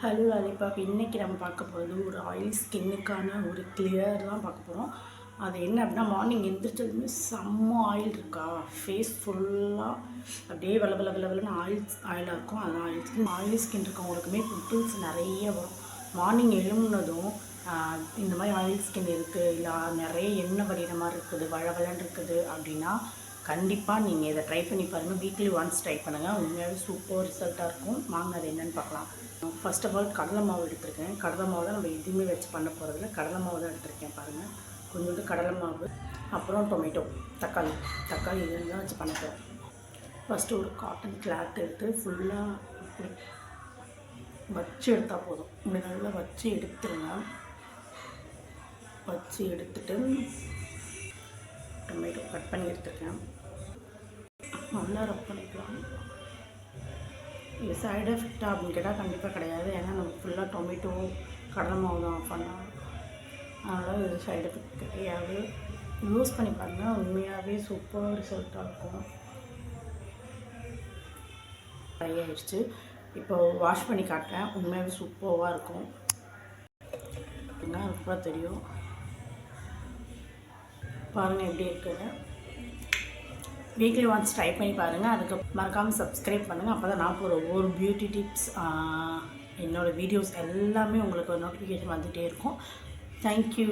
Hello lollipop. இன்றைக்கி நம்ம பார்க்க போகிறது ஒரு ஆயில் ஸ்கின்னுக்கான ஒரு கிளியர் தான் பார்க்க போகிறோம். அது என்ன அப்படின்னா, மார்னிங் எந்திரிச்சதுமே செம்ம ஆயில் இருக்கா, ஃபேஸ் ஃபுல்லாக அப்படியே வெள்ளன்னு ஆயிலாக இருக்கும். அதான் ஆயிலி ஸ்கின் இருக்கவங்களுக்குமே பிம்பிள்ஸ் நிறைய வரும். மார்னிங் எழும்புனதும் இந்த மாதிரி ஆயில் ஸ்கின் இருக்குது, இல்லை நிறைய எண்ணெய் வடிகிற மாதிரி இருக்குது, வளன்னு இருக்குது அப்படின்னா கண்டிப்பாக நீங்கள் இதை ட்ரை பண்ணி பாருங்கள். வீக்லி ஒன்ஸ் ட்ரை பண்ணுங்கள். உண்மையாகவே சூப்பர் ரிசல்ட்டாக இருக்கும். வாங்க அது என்னென்னு பார்க்கலாம். ஃபர்ஸ்ட் ஆஃப் ஆல் கடலை மாவு எடுத்துருக்கேன். கடலை மாவு தான் நம்ம எதுவுமே வச்சு பண்ண போகிறதில்ல, கடலை மாவு தான் எடுத்துருக்கேன். பாருங்கள், கொஞ்சோண்டு கடலை மாவு, அப்புறம் டொமேட்டோ, தக்காளி இதெல்லாம் வச்சு பண்ண போகிறோம். ஃபஸ்ட்டு ஒரு காட்டன் கிளாத் எடுத்து ஃபுல்லாக வச்சு எடுத்தால் போதும். இப்படி நல்லா வச்சு எடுத்துருங்க. வச்சு எடுத்துட்டு டொமேட்டோ கட் பண்ணி எடுத்துருக்கேன். நல்லா ரப் பண்ணிக்கலாம். இது சைடு எஃபெக்டா அப்படின்னு கேட்டால் கண்டிப்பாக கிடையாது. ஏன்னா நம்ம ஃபுல்லாக டொமேட்டோ கடலை மாவு தான் பண்ணோம். அதனால் இது சைடு எஃபெக்ட் கிடையாது. யூஸ் பண்ணி பாருங்கள், உண்மையாகவே சூப்பர் ரிசல்ட்டாக இருக்கும். ட்ரை ஆகிடுச்சு. இப்போ வாஷ் பண்ணி காட்டுறேன். உண்மையாகவே சூப்பராக இருக்கும். ரொம்ப தெரியும். பாருங்கள் எப்படி இருக்குது. வீக்லி ஒன்ஸ் ட்ரை பண்ணி பாருங்கள். அதுக்கு மறக்காமல் சப்ஸ்கிரைப் பண்ணுங்கள். அப்போ தான் நான் போகிற ஒவ்வொரு பியூட்டி டிப்ஸ், என்னோடய வீடியோஸ் எல்லாமே உங்களுக்கு ஒரு நோட்டிஃபிகேஷன் வந்துகிட்டே இருக்கும். தேங்க்யூ.